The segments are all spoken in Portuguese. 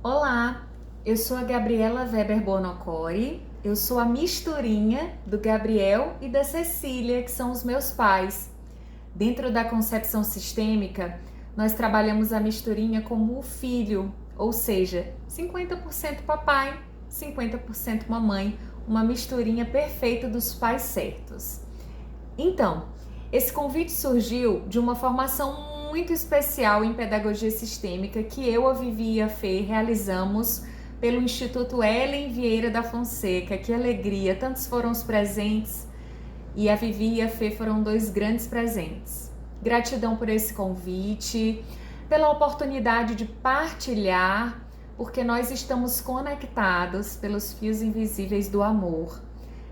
Olá, eu sou a Gabriela Weber Bonocore, eu sou a misturinha do Gabriel e da Cecília, que são os meus pais. Dentro da concepção sistêmica, nós trabalhamos a misturinha como o filho, ou seja, 50% papai, 50% mamãe, uma misturinha perfeita dos pais certos. Então, esse convite surgiu de uma formação muito especial em pedagogia sistêmica que eu, a Vivi e a Fê realizamos pelo Instituto Ellen Vieira da Fonseca. Que alegria! Tantos foram os presentes e a Vivi e a Fê foram dois grandes presentes. Gratidão por esse convite, pela oportunidade de partilhar, porque nós estamos conectados pelos fios invisíveis do amor.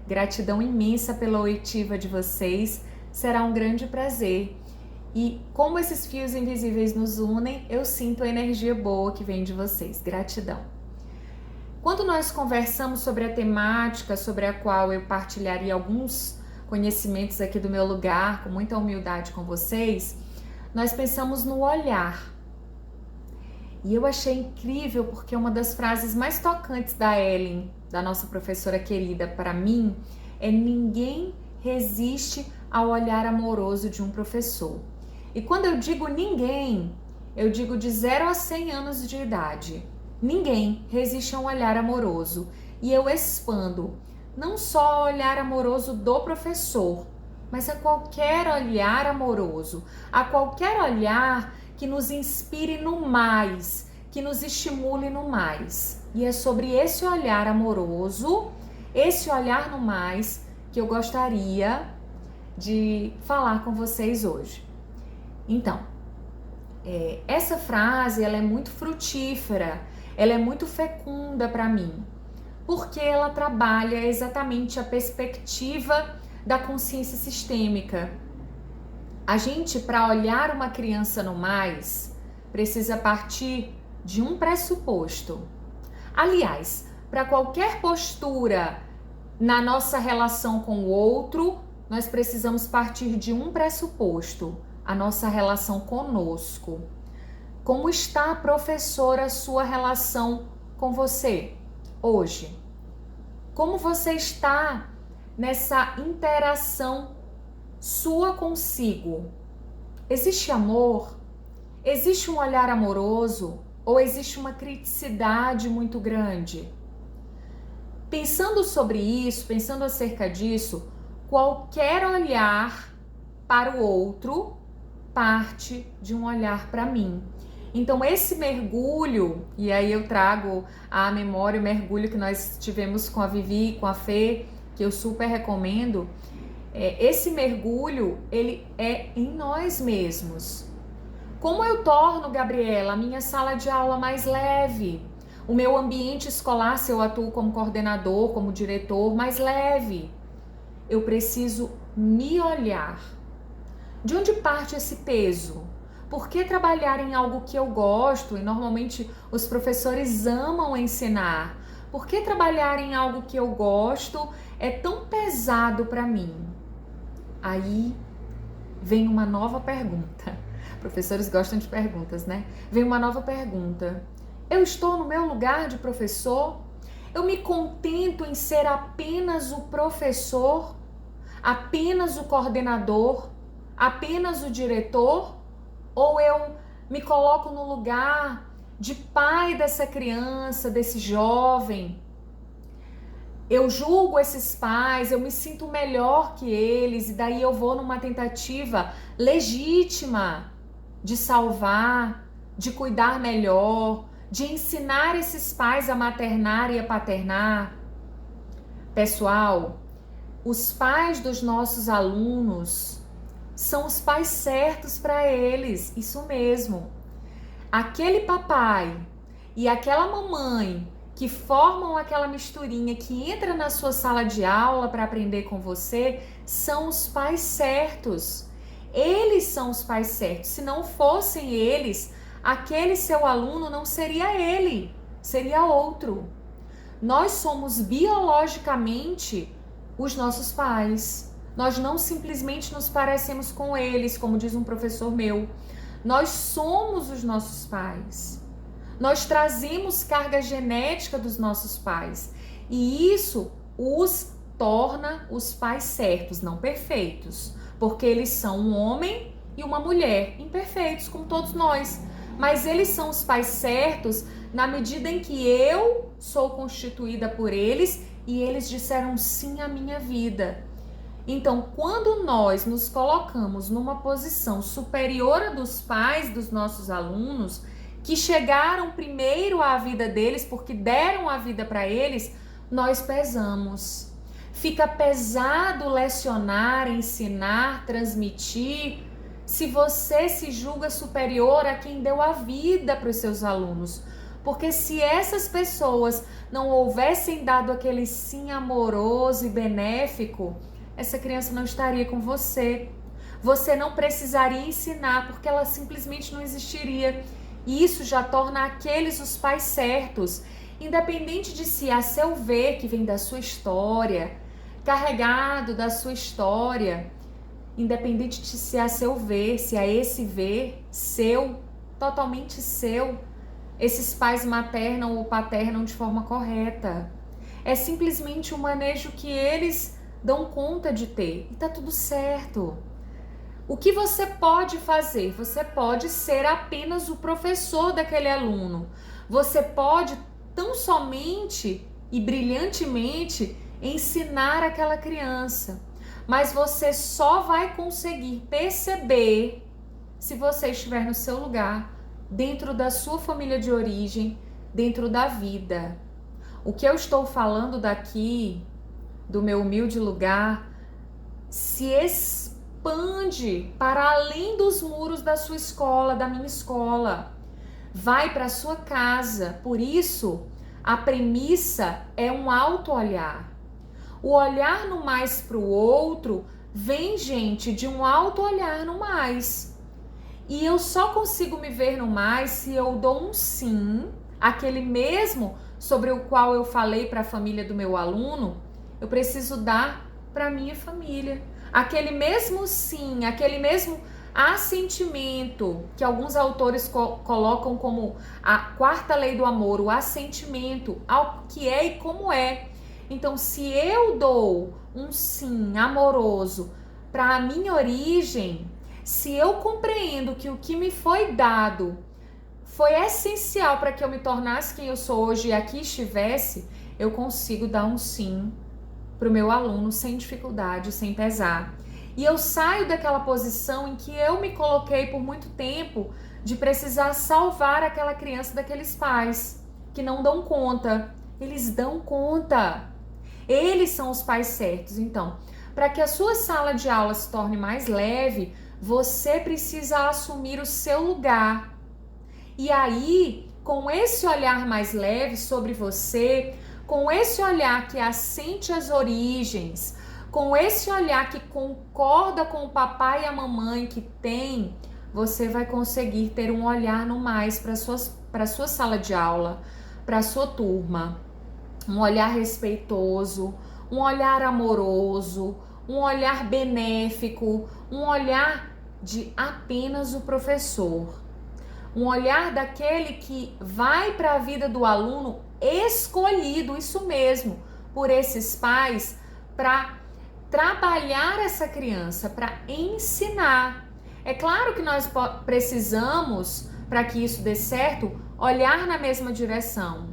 Gratidão imensa pela oitiva de vocês, será um grande prazer. E como esses fios invisíveis nos unem, eu sinto a energia boa que vem de vocês. Gratidão. Quando nós conversamos sobre a temática sobre a qual eu partilharia alguns conhecimentos aqui do meu lugar, com muita humildade com vocês, nós pensamos no olhar. E eu achei incrível porque uma das frases mais tocantes da Ellen, da nossa professora querida, para mim, é: ninguém resiste ao olhar amoroso de um professor. E quando eu digo ninguém, eu digo de 0 a 100 anos de idade. Ninguém resiste a um olhar amoroso. E eu expando, não só ao olhar amoroso do professor, mas a qualquer olhar amoroso, a qualquer olhar que nos inspire no mais, que nos estimule no mais. E é sobre esse olhar amoroso, esse olhar no mais, que eu gostaria de falar com vocês hoje. Então, essa frase ela é muito frutífera, ela é muito fecunda para mim, porque ela trabalha exatamente a perspectiva da consciência sistêmica. A gente, para olhar uma criança no mais, precisa partir de um pressuposto. Aliás, para qualquer postura na nossa relação com o outro, nós precisamos partir de um pressuposto: a nossa relação conosco. Como está, professora, a sua relação com você hoje? Como você está nessa interação sua consigo? Existe amor? Existe um olhar amoroso? Ou existe uma criticidade muito grande? Pensando sobre isso, pensando acerca disso, qualquer olhar para o outro parte de um olhar para mim. Então esse mergulho, e aí eu trago à memória o mergulho que nós tivemos com a Vivi e com a Fê, que eu super recomendo. Esse mergulho, ele é em nós mesmos. Como eu torno, Gabriela, a minha sala de aula mais leve? O meu ambiente escolar, se eu atuo como coordenador, como diretor, mais leve? Eu preciso me olhar. De onde parte esse peso? Por que trabalhar em algo que eu gosto? E normalmente os professores amam ensinar. Por que trabalhar em algo que eu gosto é tão pesado para mim? Aí vem uma nova pergunta. Professores gostam de perguntas, né? Vem uma nova pergunta. Eu estou no meu lugar de professor? Eu me contento em ser apenas o professor? Apenas o coordenador? Apenas o diretor? Ou eu me coloco no lugar de pai dessa criança, desse jovem? Eu julgo esses pais, eu me sinto melhor que eles, e daí eu vou numa tentativa legítima de salvar, de cuidar melhor, de ensinar esses pais a maternar e a paternar. Pessoal, os pais dos nossos alunos são os pais certos para eles, isso mesmo. Aquele papai e aquela mamãe que formam aquela misturinha que entra na sua sala de aula para aprender com você são os pais certos. Eles são os pais certos. Se não fossem eles, aquele seu aluno não seria ele, seria outro. Nós somos biologicamente os nossos pais. Nós não simplesmente nos parecemos com eles, como diz um professor meu. Nós somos os nossos pais. Nós trazemos carga genética dos nossos pais e isso os torna os pais certos, não perfeitos, porque eles são um homem e uma mulher, imperfeitos como todos nós, mas eles são os pais certos na medida em que eu sou constituída por eles e eles disseram sim à minha vida. Então, quando nós nos colocamos numa posição superior à dos pais dos nossos alunos, que chegaram primeiro à vida deles porque deram a vida para eles, nós pesamos. Fica pesado lecionar, ensinar, transmitir, se você se julga superior a quem deu a vida para os seus alunos. Porque se essas pessoas não houvessem dado aquele sim amoroso e benéfico, essa criança não estaria com você. Você não precisaria ensinar, porque ela simplesmente não existiria. E isso já torna aqueles os pais certos, independente de se a seu ver, que vem da sua história, carregado da sua história, independente de se a seu ver, se a esse ver seu, totalmente seu, esses pais maternam ou paternam de forma correta. É simplesmente um manejo que eles dão conta de ter. E tá tudo certo. O que você pode fazer? Você pode ser apenas o professor daquele aluno. Você pode tão somente e brilhantemente ensinar aquela criança. Mas você só vai conseguir perceber se você estiver no seu lugar, dentro da sua família de origem, dentro da vida. O que eu estou falando daqui, do meu humilde lugar, se expande para além dos muros da sua escola, da minha escola. Vai para a sua casa. Por isso, a premissa é um auto-olhar. O olhar no mais para o outro vem, gente, de um auto-olhar no mais. E eu só consigo me ver no mais se eu dou um sim, aquele mesmo sobre o qual eu falei para a família do meu aluno, eu preciso dar para minha família. Aquele mesmo sim, aquele mesmo assentimento, que alguns autores colocam como a quarta lei do amor, o assentimento ao que é e como é. Então, se eu dou um sim amoroso para a minha origem, se eu compreendo que o que me foi dado foi essencial para que eu me tornasse quem eu sou hoje e aqui estivesse, eu consigo dar um sim para o meu aluno sem dificuldade, sem pesar. E eu saio daquela posição em que eu me coloquei por muito tempo de precisar salvar aquela criança daqueles pais que não dão conta. Eles dão conta. Eles são os pais certos. Então, para que a sua sala de aula se torne mais leve, você precisa assumir o seu lugar. E aí, com esse olhar mais leve sobre você, com esse olhar que assente as origens, com esse olhar que concorda com o papai e a mamãe que tem, você vai conseguir ter um olhar no mais para a sua sala de aula, para a sua turma. Um olhar respeitoso, um olhar amoroso, um olhar benéfico, um olhar de apenas o professor. Um olhar daquele que vai para a vida do aluno escolhido, isso mesmo, por esses pais, para trabalhar essa criança, para ensinar. É claro que nós precisamos, para que isso dê certo, olhar na mesma direção,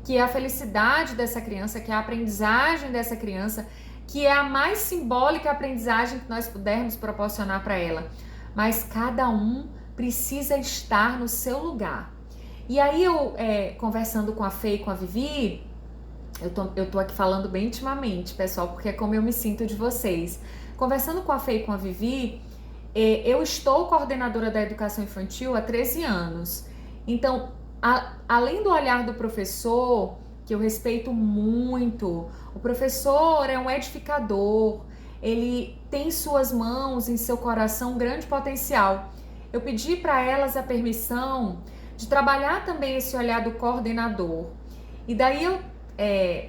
que é a felicidade dessa criança, que é a aprendizagem dessa criança, que é a mais simbólica aprendizagem que nós pudermos proporcionar para ela. Mas cada um precisa estar no seu lugar. E aí eu, conversando com a Fê e com a Vivi, eu tô aqui falando bem intimamente, pessoal, porque é como eu me sinto de vocês. Conversando com a Fê e com a Vivi, eu estou coordenadora da educação infantil há 13 anos. Então, além do olhar do professor, que eu respeito muito, o professor é um edificador, ele tem em suas mãos, em seu coração, um grande potencial. Eu pedi para elas a permissão de trabalhar também esse olhar do coordenador. E daí eu,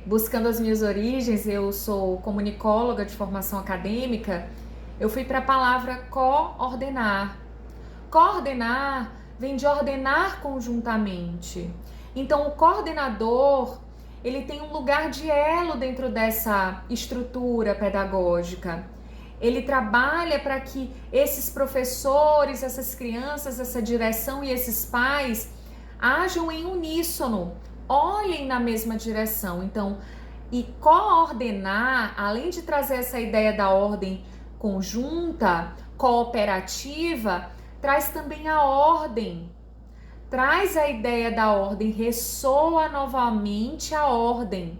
buscando as minhas origens, eu sou comunicóloga de formação acadêmica, eu fui para a palavra coordenar. Coordenar vem de ordenar conjuntamente. Então, o coordenador, ele tem um lugar de elo dentro dessa estrutura pedagógica. Ele trabalha para que esses professores, essas crianças, essa direção e esses pais ajam em uníssono, olhem na mesma direção. Então, e coordenar, além de trazer essa ideia da ordem conjunta, cooperativa, traz também a ordem. Traz a ideia da ordem, ressoa novamente a ordem.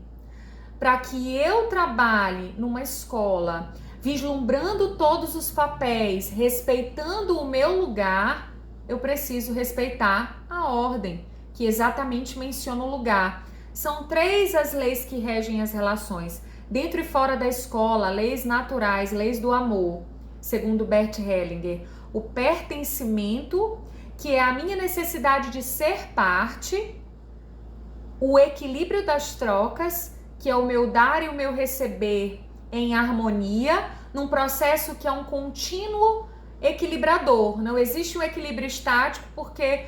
Para que eu trabalhe numa escola, vislumbrando todos os papéis, respeitando o meu lugar, eu preciso respeitar a ordem, que exatamente menciona o lugar. São 3 as leis que regem as relações. Dentro e fora da escola, leis naturais, leis do amor, segundo Bert Hellinger. O pertencimento, que é a minha necessidade de ser parte, o equilíbrio das trocas, que é o meu dar e o meu receber em harmonia, num processo que é um contínuo equilibrador. Não existe um equilíbrio estático, porque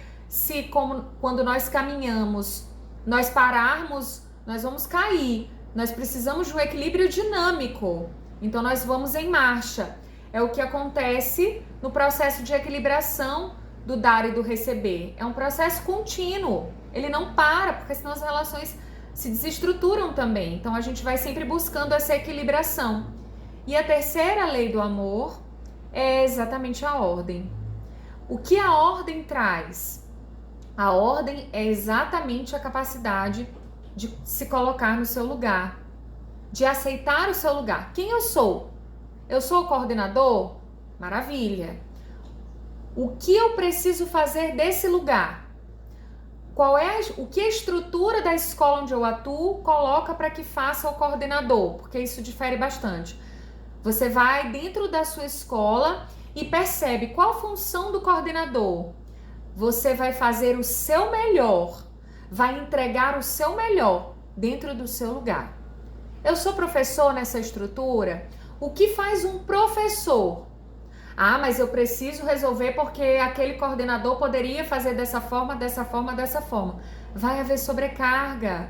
quando nós caminhamos, nós pararmos, nós vamos cair. Nós precisamos de um equilíbrio dinâmico. Então nós vamos em marcha. É o que acontece no processo de equilibração do dar e do receber. É um processo contínuo. Ele não para, porque senão as relações se desestruturam também. Então a gente vai sempre buscando essa equilibração. E a terceira lei do amor é exatamente a ordem. O que a ordem traz? A ordem é exatamente a capacidade de se colocar no seu lugar, de aceitar o seu lugar. Quem eu sou? Eu sou o coordenador? Maravilha. O que eu preciso fazer desse lugar? O que a estrutura da escola onde eu atuo coloca para que faça o coordenador? Porque isso difere bastante. Você vai dentro da sua escola e percebe qual a função do coordenador. Você vai fazer o seu melhor, vai entregar o seu melhor dentro do seu lugar. Eu sou professor nessa estrutura? O que faz um professor? Ah, mas eu preciso resolver porque aquele coordenador poderia fazer dessa forma, dessa forma, dessa forma. Vai haver sobrecarga.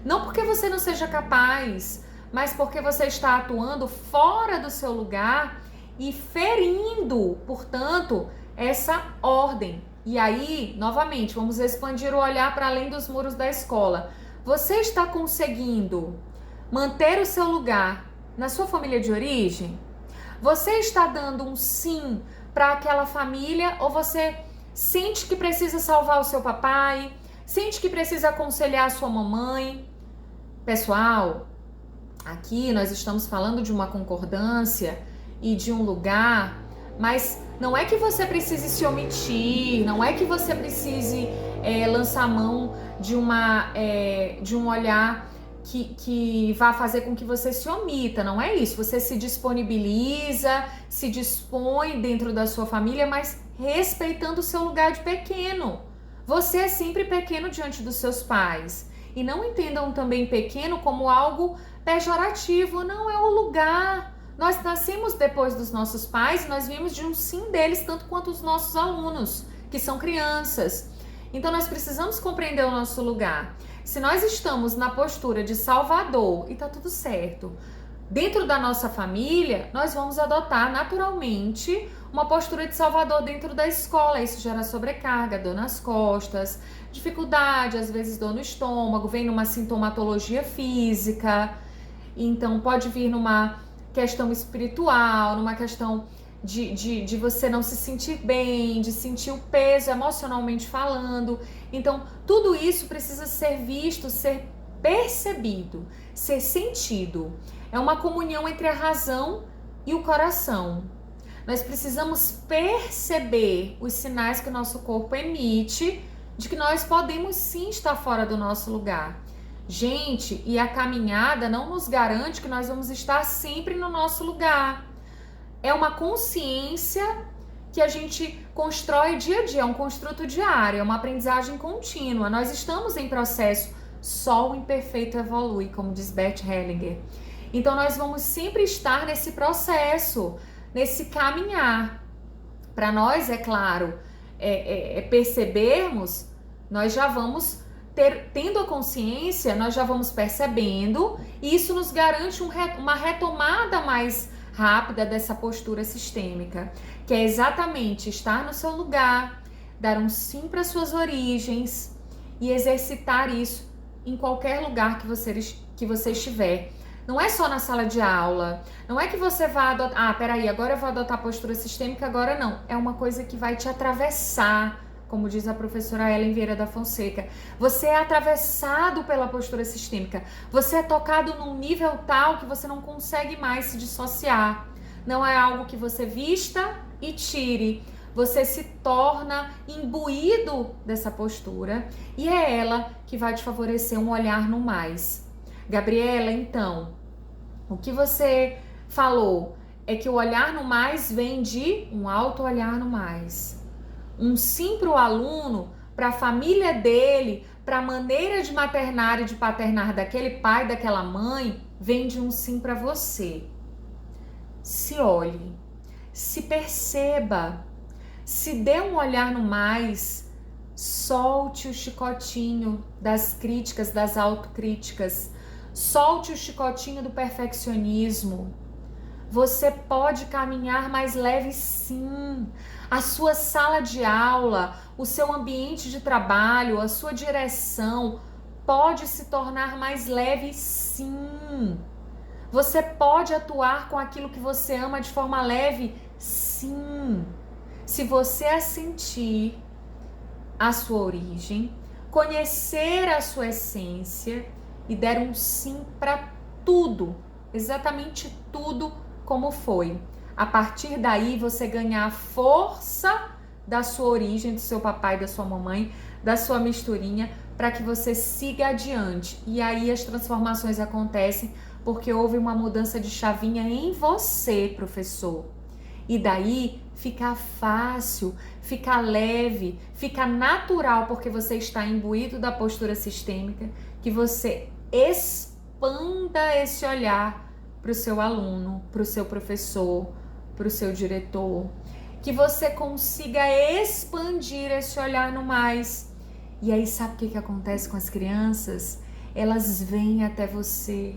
Não porque você não seja capaz, mas porque você está atuando fora do seu lugar e ferindo, portanto, essa ordem. E aí, novamente, vamos expandir o olhar para além dos muros da escola. Você está conseguindo manter o seu lugar na sua família de origem? Você está dando um sim para aquela família ou você sente que precisa salvar o seu papai? Sente que precisa aconselhar a sua mamãe? Pessoal, aqui nós estamos falando de uma concordância e de um lugar, mas não é que você precise se omitir, não é que você precise lançar mão de um olhar que vá fazer com que você se omita, não é isso. Você se disponibiliza, se dispõe dentro da sua família, mas respeitando o seu lugar de pequeno. Você é sempre pequeno diante dos seus pais. E não entendam também pequeno como algo pejorativo, não é o lugar. Nós nascemos depois dos nossos pais e nós viemos de um sim deles, tanto quanto os nossos alunos, que são crianças. Então nós precisamos compreender o nosso lugar. Se nós estamos na postura de salvador e tá tudo certo, dentro da nossa família, nós vamos adotar naturalmente uma postura de salvador dentro da escola. Isso gera sobrecarga, dor nas costas, dificuldade, às vezes dor no estômago, vem numa sintomatologia física. Então pode vir numa questão espiritual, numa questão de você não se sentir bem, de sentir o peso emocionalmente falando. Então, tudo isso precisa ser visto, ser percebido, ser sentido. É uma comunhão entre a razão e o coração. Nós precisamos perceber os sinais que o nosso corpo emite de que nós podemos sim estar fora do nosso lugar. Gente, e a caminhada não nos garante que nós vamos estar sempre no nosso lugar. É uma consciência que a gente constrói dia a dia, é um construto diário, é uma aprendizagem contínua. Nós estamos em processo, só o imperfeito evolui, como diz Bert Hellinger. Então nós vamos sempre estar nesse processo, nesse caminhar. Para nós, é claro, percebermos, nós já vamos tendo a consciência, nós já vamos percebendo, e isso nos garante uma retomada mais rápida dessa postura sistêmica, que é exatamente estar no seu lugar, dar um sim para suas origens e exercitar isso em qualquer lugar que você estiver. Não é só na sala de aula, não é que você vá adotar, peraí, agora eu vou adotar a postura sistêmica, agora não. É uma coisa que vai te atravessar, como diz a professora Ellen Vieira da Fonseca. Você é atravessado pela postura sistêmica. Você é tocado num nível tal que você não consegue mais se dissociar. Não é algo que você vista e tire. Você se torna imbuído dessa postura e é ela que vai te favorecer um olhar no mais. Gabriela, então, o que você falou é que o olhar no mais vem de um alto olhar no mais. Um sim para o aluno, para a família dele, para a maneira de maternar e de paternar daquele pai, daquela mãe, vem de um sim para você. Se olhe, se perceba, se dê um olhar no mais, solte o chicotinho das críticas, das autocríticas, solte o chicotinho do perfeccionismo. Você pode caminhar mais leve sim. A sua sala de aula, o seu ambiente de trabalho, a sua direção pode se tornar mais leve sim. Você pode atuar com aquilo que você ama de forma leve sim. Se você assentir a sua origem, conhecer a sua essência e der um sim para tudo, exatamente tudo como foi. A partir daí você ganha a força da sua origem, do seu papai, da sua mamãe, da sua misturinha, para que você siga adiante. E aí as transformações acontecem porque houve uma mudança de chavinha em você, professor. E daí fica fácil, fica leve, fica natural, porque você está imbuído da postura sistêmica, que você expanda esse olhar para o seu aluno, para o seu professor, para o seu diretor, que você consiga expandir esse olhar no mais. E aí sabe o que acontece com as crianças? Elas vêm até você,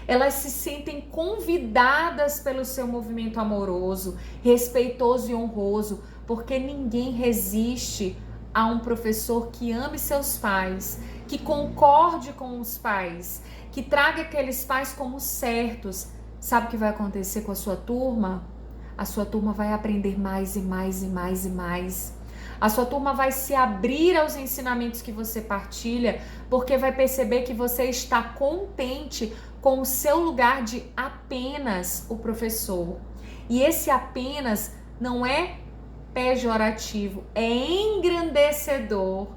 elas se sentem convidadas pelo seu movimento amoroso, respeitoso e honroso, porque ninguém resiste a um professor que ame seus pais, que concorde com os pais, que traga aqueles pais como certos. Sabe o que vai acontecer com a sua turma? A sua turma vai aprender mais e mais e mais e mais. A sua turma vai se abrir aos ensinamentos que você partilha, porque vai perceber que você está contente com o seu lugar de apenas o professor. E esse apenas não é pejorativo, é engrandecedor,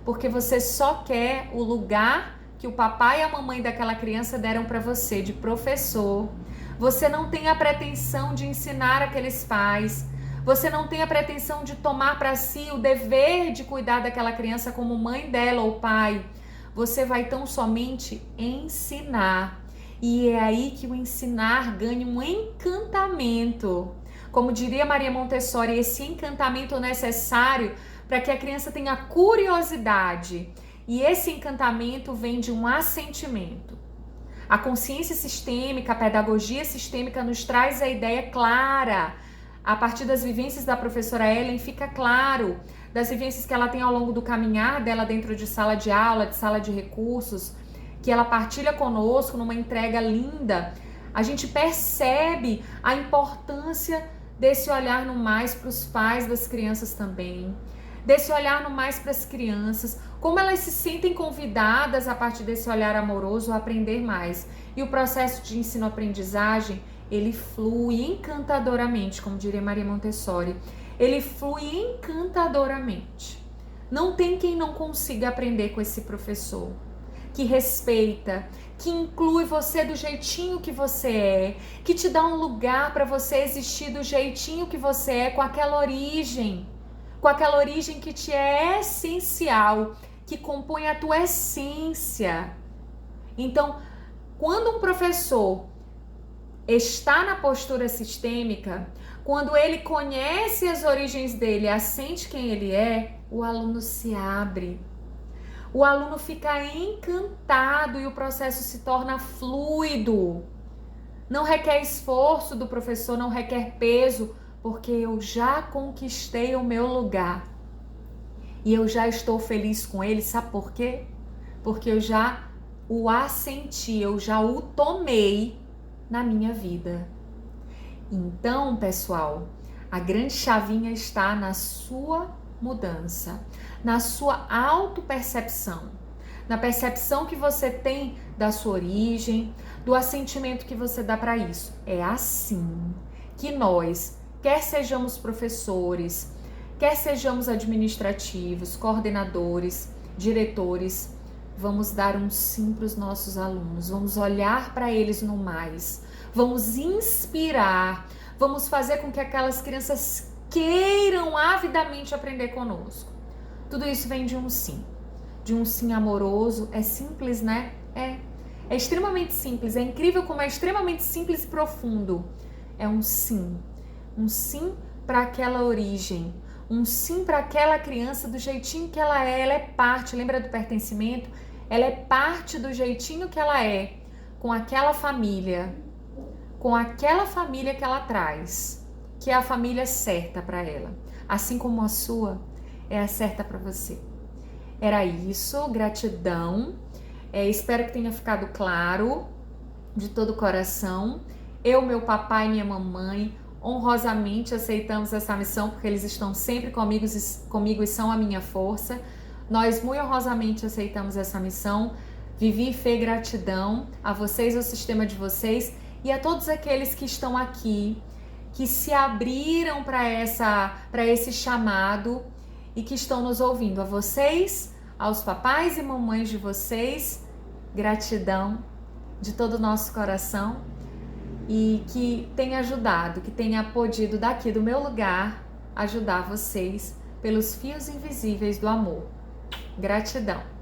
porque você só quer o lugar que o papai e a mamãe daquela criança deram para você, de professor. Você não tem a pretensão de ensinar aqueles pais, você não tem a pretensão de tomar para si o dever de cuidar daquela criança como mãe dela ou pai. Você vai tão somente ensinar. E é aí que o ensinar ganha um encantamento. Como diria Maria Montessori, esse encantamento necessário para que a criança tenha curiosidade. E esse encantamento vem de um assentimento. A consciência sistêmica, a pedagogia sistêmica nos traz a ideia clara. A partir das vivências da professora Ellen, fica claro, das vivências que ela tem ao longo do caminhar dela dentro de sala de aula, de sala de recursos, que ela partilha conosco numa entrega linda. A gente percebe a importância desse olhar no mais para os pais das crianças também, desse olhar no mais para as crianças, como elas se sentem convidadas a partir desse olhar amoroso a aprender mais. E o processo de ensino-aprendizagem, ele flui encantadoramente, como diria Maria Montessori. Ele flui encantadoramente. Não tem quem não consiga aprender com esse professor, que respeita, que inclui você do jeitinho que você é, que te dá um lugar para você existir do jeitinho que você é, com aquela origem que te é essencial, que compõe a tua essência. Então, quando um professor está na postura sistêmica, quando ele conhece as origens dele, assente quem ele é, o aluno se abre. O aluno fica encantado e o processo se torna fluido. Não requer esforço do professor, não requer peso, porque eu já conquistei o meu lugar. E eu já estou feliz com ele, sabe por quê? Porque eu já o assenti, eu já o tomei na minha vida. Então, pessoal, a grande chavinha está na sua mudança, na sua autopercepção, na percepção que você tem da sua origem, do assentimento que você dá para isso. É assim que nós, quer sejamos professores, quer sejamos administrativos, coordenadores, diretores, vamos dar um sim para os nossos alunos, vamos olhar para eles no mais, vamos inspirar, vamos fazer com que aquelas crianças queiram avidamente aprender conosco. Tudo isso vem de um sim amoroso. É simples, né? É extremamente simples, é incrível como é extremamente simples e profundo. É um sim para aquela origem, um sim para aquela criança do jeitinho que ela é parte, lembra do pertencimento? Ela é parte do jeitinho que ela é, com aquela família que ela traz, que é a família certa para ela, assim como a sua é a certa para você. Era isso, gratidão, espero que tenha ficado claro de todo o coração. Eu, meu papai e minha mamãe, honrosamente aceitamos essa missão, porque eles estão sempre comigo e são a minha força. Nós muito honrosamente aceitamos essa missão. Vivi fé e gratidão a vocês, ao sistema de vocês e a todos aqueles que estão aqui, que se abriram para esse chamado e que estão nos ouvindo. A vocês, aos papais e mamães de vocês, gratidão de todo o nosso coração. E que tenha ajudado, que tenha podido daqui do meu lugar ajudar vocês pelos fios invisíveis do amor. Gratidão.